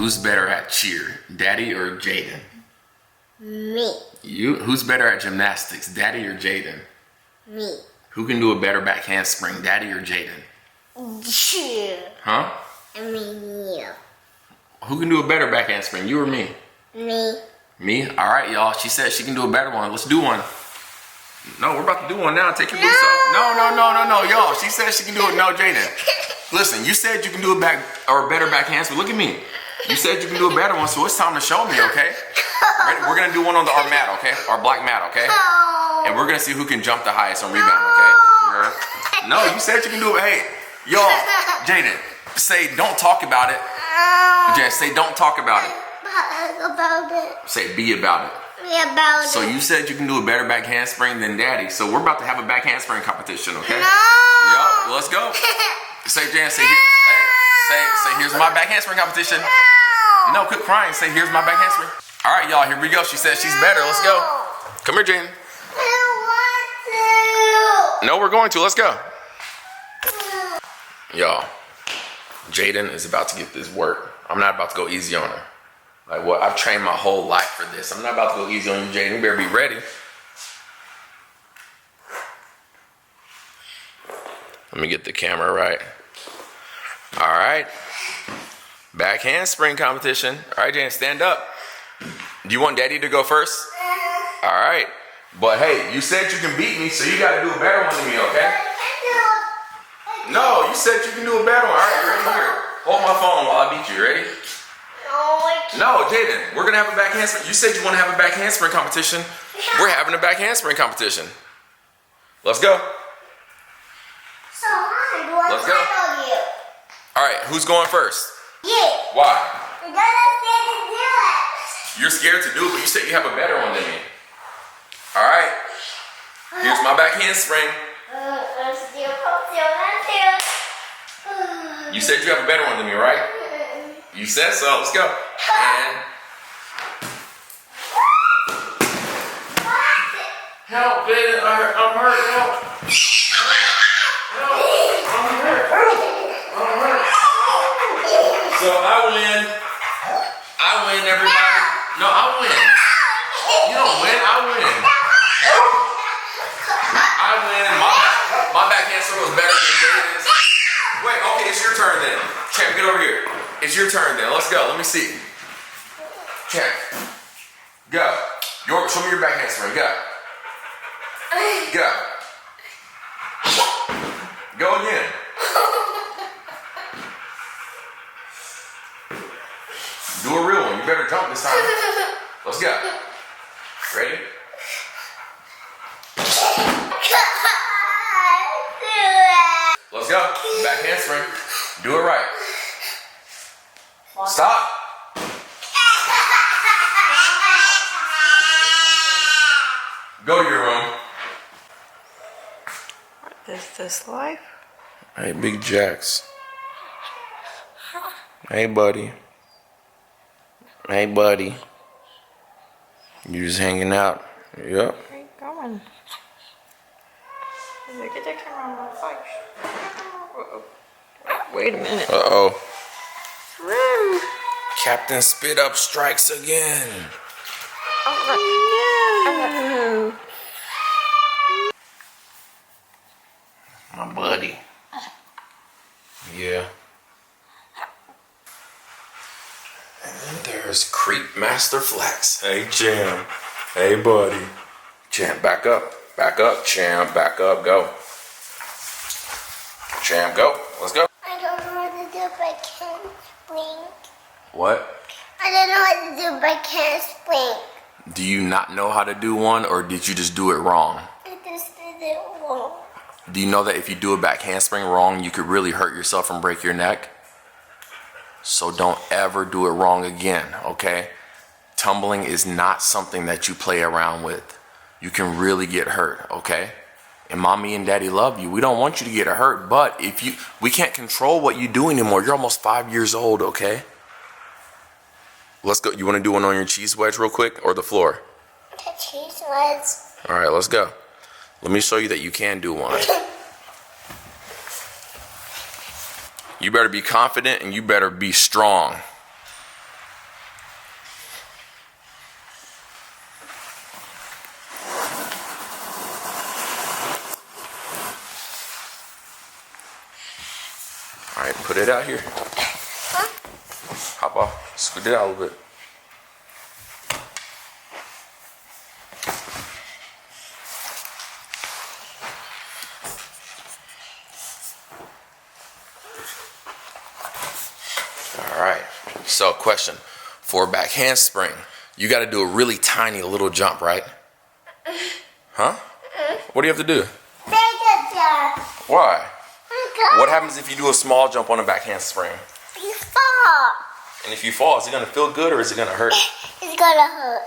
Who's better at cheer, Daddy or Jayden? Me. You. Who's better at gymnastics, Daddy or Jayden? Me. Who can do a better back handspring, Daddy or Jayden? Cheer. Huh? I mean you. Who can do a better back handspring, you or me? Me. Me? All right, y'all. She said she can do a better one. Let's do one. No, we're about to do one now. Take your boots off. No, y'all. She said she can do it. No, Jayden. Listen, you said you can do a better back handspring. Look at me. You said you can do a better one, so it's time to show me, okay? Ready? We're gonna do one on our mat, okay? Our black mat, okay? And we're gonna see who can jump the highest on rebound, okay? No, you said you can do it. Hey, y'all, Jayden, say don't talk about it. Just say don't talk about it. About it. Say be about it. Be about it. So you said you can do a better back handspring than Daddy. So we're about to have a back handspring competition, okay? No. Yup, let's go. Say, Jan, say, hey, say, here's my back handspring competition. No, quit crying. Say, here's my back handspring. All right, y'all, here we go. She said she's better. Let's go. Come here, Jayden. I don't want to. No, we're going to. Let's go. Y'all, Jayden is about to get this work. I'm not about to go easy on her. Like what? I've trained my whole life for this. I'm not about to go easy on you, Jayden. You better be ready. Let me get the camera right. All right. Back handspring competition. All right, Jayden, stand up. Do you want Daddy to go first? All right. But hey, you said you can beat me, so you got to do a better one than me, okay? No, you said you can do a better one. All right, you ready? Here. Hold my phone while I beat you. Ready? No, Jayden, we're going to have a back handspring. You said you want to have a back handspring competition. We're having a back handspring competition. Let's go. So hard. Do I Let's go. tackle you? All right, who's going first? Yeah. Why? You're gonna scared to do it. You're scared to do it, but you said you have a better one than me. All right. Here's my back handspring. You said you have a better one than me, right? You said so. Let's go. And help, Jayden. I'm hurt. Help. I'm hurt. So I win. Everybody. No, I win. You don't win. I win. My back handspring was better than Jayden's. Wait, okay, it's your turn then. Champ, get over here. It's your turn then. Let's go. Let me see. Champ. Go. Show me your back handspring. Go. Go. Go again. Do a real one. You better jump this time. Let's go. Ready? Let's go. Back handspring. Do it right. Stop. Go to your room. What is this life? Hey, Big Jax. Hey, buddy. Hey, buddy. You just hanging out. Yep. Where you going? Get that camera on my face. Wait a minute. Uh-oh. Captain Spit Up strikes again. Oh, no. My buddy. Yeah. And there's Creep Master Flex. Hey, Champ. Hey, buddy. Champ, back up. Back up, Champ. Back up. Go. Champ, go. Let's go. I don't know what to do, but I can't blink. What? I don't know what to do, but I can't blink. Do you not know how to do one, or did you just do it wrong? I just did it wrong. Do you know that if you do a back handspring wrong, you could really hurt yourself and break your neck? So don't ever do it wrong again, okay? Tumbling is not something that you play around with. You can really get hurt, okay? And mommy and daddy love you. We don't want you to get hurt, but we can't control what you do anymore. You're almost 5 years old, okay? Let's go. You want to do one on your cheese wedge real quick, or the floor? The cheese was. All right, let's go. Let me show you that you can do one. You better be confident and you better be strong. right, put it out here. Hop off. Scoot it out a little bit. All right. So, question. For a back handspring, you got to do a really tiny little jump, right? Huh? What do you have to do? Bigger jump. Why? What happens if you do a small jump on a back handspring? You fall. And if you fall, is it going to feel good or is it going to hurt? It's gonna hurt.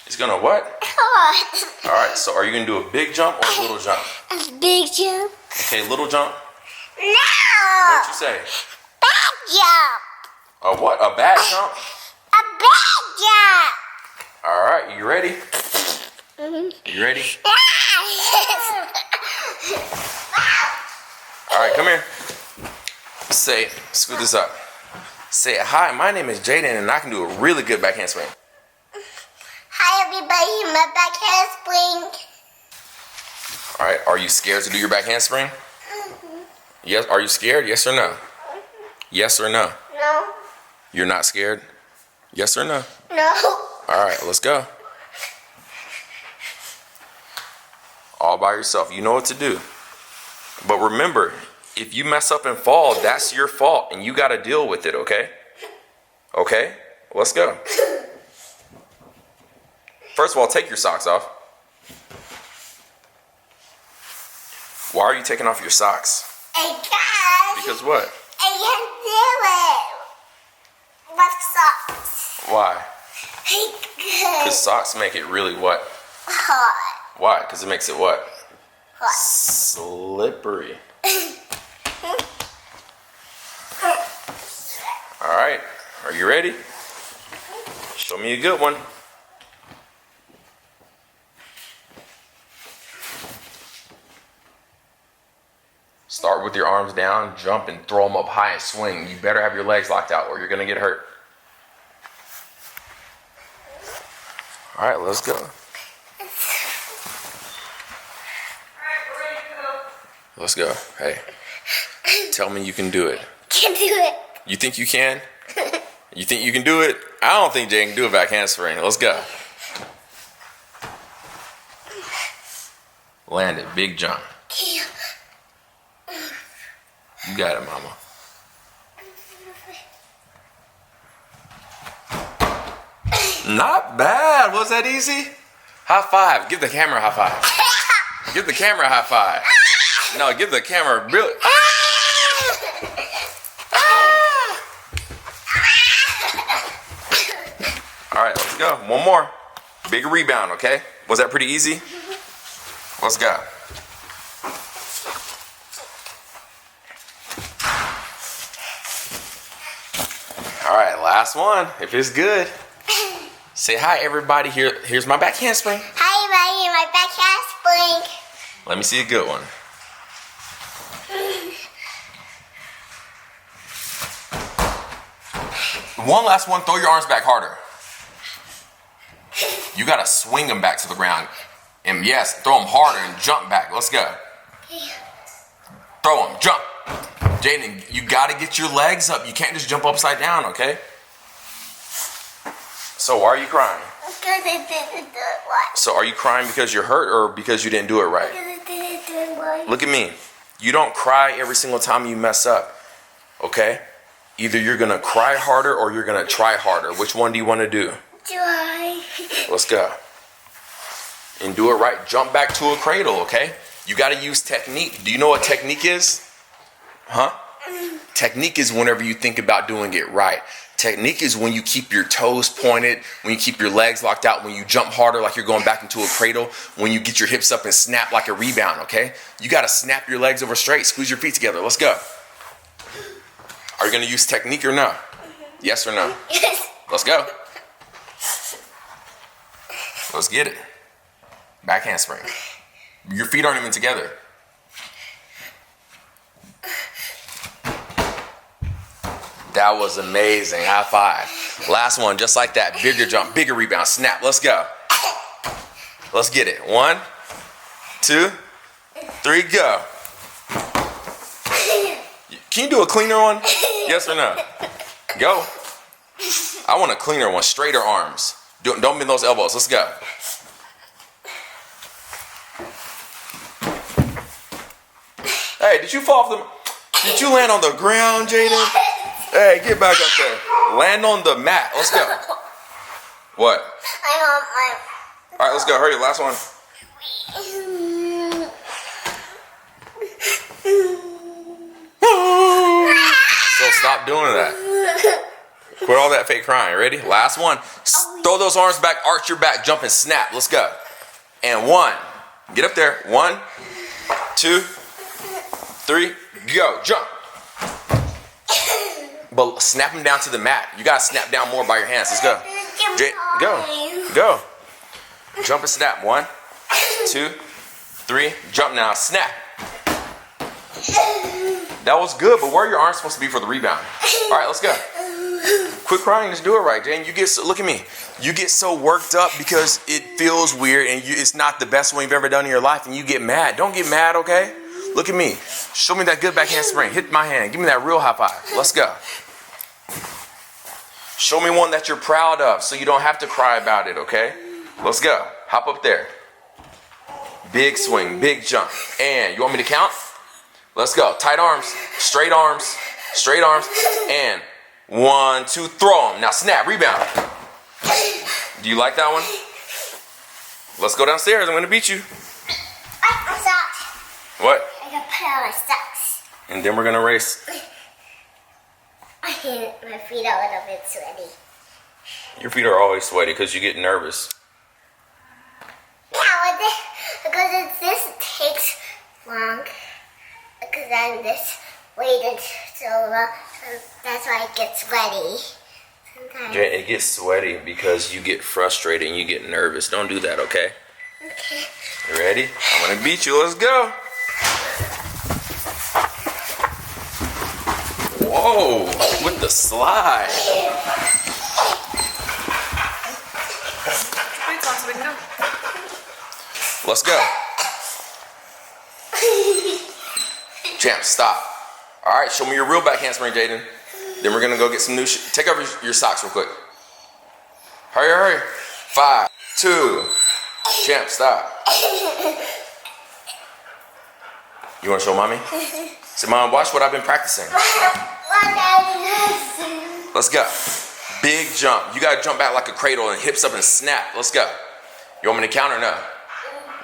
It's going to what? Hurt. All right, so are you going to do a big jump or a little jump? A big jump. Okay, little jump. No. What'd you say? Big jump. A what? A bad jump? A big jump. All right, you ready? You ready? All right, come here. Say, scoot this up. Say, hi, my name is Jayden, and I can do a really good back handspring. Hi everybody, my back handspring. All right, are you scared to do your back handspring? Yes. Are you scared? Yes or no? Yes or no? No. You're not scared? Yes or no? No. All right, let's go. All by yourself. You know what to do. But remember, if you mess up and fall, that's your fault, and you got to deal with it, okay? Okay? Let's go. First of all, take your socks off. Why are you taking off your socks? Because what? I can't do it. With socks. Why? Because Because socks make it really what? hot. Why? Because it makes it what? Hot. Slippery. All right. Are you ready? Show me a good one. Start with your arms down, jump and throw them up high and swing. You better have your legs locked out or you're going to get hurt. All right, let's go. Let's go. Hey, tell me you can do it. Can't do it. You think you can? You think you can do it? I don't think Jay can do a back handspring. Let's go. Land it. Big jump. You got it, mama. Not bad. Was that easy? High five. Give the camera a high five. Give the camera a high five. No, give the camera a real. All right, let's go. One more. Big rebound, okay? Was that pretty easy? Let's go. All right, last one. If it's good, say hi, everybody. Here's my back handspring. Hi, everybody. My back handspring. Let me see a good one. One last one. Throw your arms back harder. You gotta swing them back to the ground. And yes, throw them harder and jump back. Let's go. Throw them, jump. Jayden, you gotta get your legs up. You can't just jump upside down, okay? So why are you crying? Because I didn't do it right. So are you crying because you're hurt or because you didn't do it right? Because I didn't do it right. Look at me. You don't cry every single time you mess up, okay? Either you're gonna cry harder or you're gonna try harder. Which one do you wanna do? Try. Let's go. And do it right. Jump back to a cradle, okay? You gotta use technique. Do you know what technique is? Huh? Technique is whenever you think about doing it right. Technique is when you keep your toes pointed, when you keep your legs locked out, when you jump harder like you're going back into a cradle, when you get your hips up and snap like a rebound, okay? You gotta snap your legs over straight, squeeze your feet together. Let's go. Are you gonna use technique or no? Yes or no? Yes. Let's go. Let's get it. Back handspring. Your feet aren't even together. That was amazing. High five. Last one, just like that. Bigger jump, bigger rebound. Snap. Let's go. Let's get it. 1, 2, 3, go. Can you do a cleaner one? Yes or no? Go. I want a cleaner one. Straighter arms. Don't bend those elbows. Let's go. Hey, did you fall off the... Did you land on the ground, Jayden? Hey, get back up there. Land on the mat. Let's go. What? I want my... All right, let's go. Hurry, last one. So stop doing that. Quit all that fake crying. Ready? Last one. Throw those arms back, arch your back, jump and snap. Let's go. And 1. Get up there. 1, 2, 3. Go. Jump. But snap them down to the mat. You gotta snap down more by your hands. Let's go. Go. Jump and snap. 1, 2, 3. Jump now. Snap. That was good, but where are your arms supposed to be for the rebound? All right, let's go. Quit crying, just do it right, Jayden. Look at me. You get so worked up because it feels weird and it's not the best one you've ever done in your life and you get mad. Don't get mad, okay? Look at me. Show me that good back handspring. Hit my hand. Give me that real high five. Let's go. Show me one that you're proud of so you don't have to cry about it, okay? Let's go. Hop up there. Big swing, big jump. And you want me to count? Let's go. Tight arms, straight arms, and 1, 2, throw them. Now snap, rebound. Do you like that one? Let's go downstairs. I'm gonna beat you. My socks. What? I got put on my socks. And then we're gonna race. My feet are a little bit sweaty. Your feet are always sweaty because you get nervous. Yeah, because this takes long. Because I'm just waited so long, so that's why it gets sweaty sometimes. Jay, it gets sweaty because you get frustrated and you get nervous. Don't do that, okay? Okay. You ready? I'm gonna beat you. Let's go. Whoa, with the slide. Let's go. Champ, stop. All right, show me your real back handspring, Jayden. Then we're gonna go get some new take off your socks real quick. Hurry. 5, 2. Champ, stop. You wanna show mommy? Say, Mom, watch what I've been practicing. Let's go. Big jump. You gotta jump back like a cradle and hips up and snap. Let's go. You want me to count or no?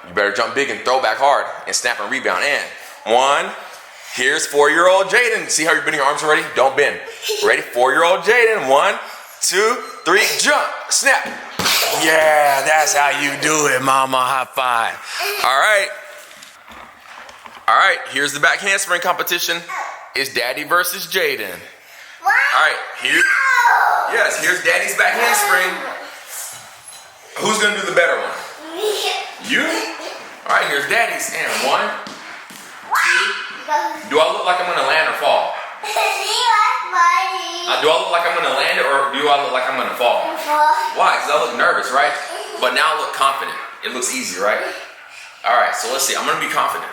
You better jump big and throw back hard and snap and rebound. And 1. Here's 4-year-old Jayden. See how you're bending your arms already? Don't bend. Ready? 4-year-old Jayden. 1, 2, 3, jump. Snap. Yeah, that's how you do it, mama. High five. All right, here's the back handspring competition. It's Daddy versus Jayden. What? All right, here's Daddy's back handspring. Who's gonna do the better one? You? All right, here's Daddy's. And 1, 2. Do I look like I'm gonna land or fall? Do I look like I'm gonna land or do I look like I'm gonna fall? Why? Because I look nervous, right? But now I look confident. It looks easy, right? All right, so let's see. I'm gonna be confident.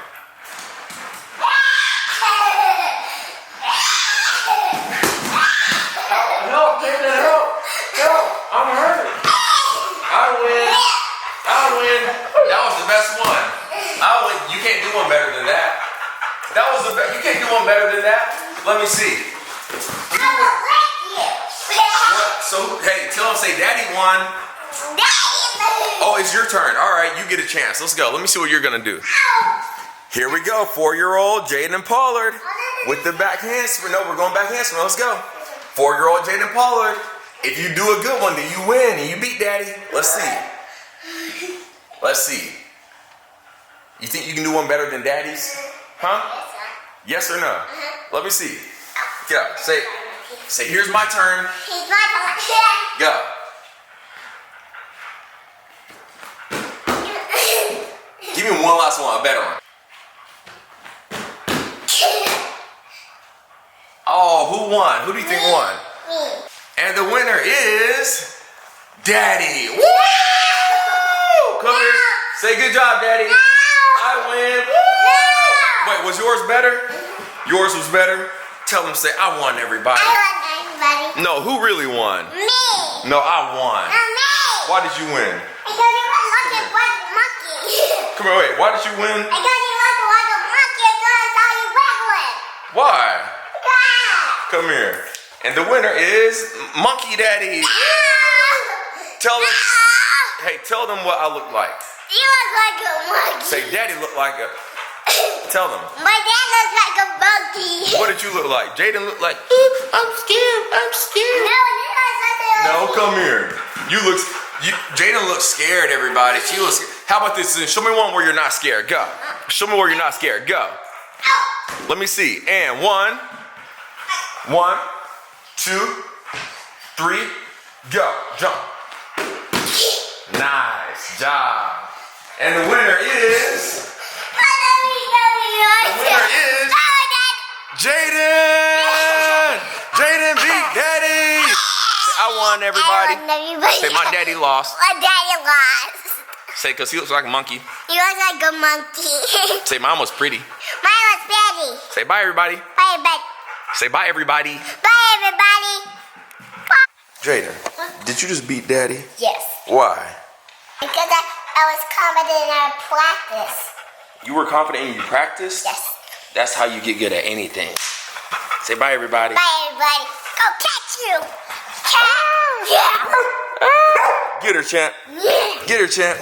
Help, Jayden, help. I'm hurt. I win. That was the best one. You can't do one better than that. That was the best. You can't do one better than that. Let me see. What? So, hey, tell him, say Daddy won. Oh, it's your turn. All right, you get a chance. Let's go. Let me see what you're going to do. Here we go. 4-year-old Jayden and Pollard with the back handspring. No, we're going back handspring. Let's go. 4-year-old Jayden and Pollard. If you do a good one, then you win and you beat Daddy. Let's see. You think you can do one better than Daddy's? Huh? Yes or no? Let me see. Go. Say, here's my turn. Here's my turn. Go. Give me one last one, a better one. Oh, who won? Who do you think won? Me. And the winner is Daddy. Woo! Come here. Say good job, Daddy. I win. Woo! Wait, was yours better? Yours was better? Tell them, say, I won, everybody. I won, everybody. No, who really won? Me. No, I won. No, me. Why did you win? Because you were looking for the monkey. Come here, wait. Why did you win? Because you were for the monkey and that's how you win. Why? Yeah. Come here. And the winner is Monkey Daddy. Tell them, hey, tell them what I look like. You look like a monkey. Say, Daddy look like a. Tell them. My dad looks like a monkey. What did you look like? Jayden looked like. I'm scared. I'm scared. No, you look like a No, come here. Jayden looks scared, everybody. She looks. How about this? Show me one where you're not scared. Go. Show me where you're not scared. Go. Let me see. And 1, 2, 3, go. Jump. Nice job. And the winner is. The winner is Jayden. Jayden beat Daddy. Say, I won, everybody. I won, everybody. Say, my daddy lost. My daddy lost. Say, because he looks like a monkey. He looks like a monkey. Say, mine was pretty. Mine was pretty. Say, bye, everybody. Bye, everybody. Say, bye, everybody. Bye, everybody. Jayden, did you just beat Daddy? Yes. Why? Because I was confident in our practice. You were confident in your practice? Yes. That's how you get good at anything. Say, bye, everybody. Bye, everybody. Go catch you. Cat. Yeah. Get her, champ. Yeah. Get her, champ.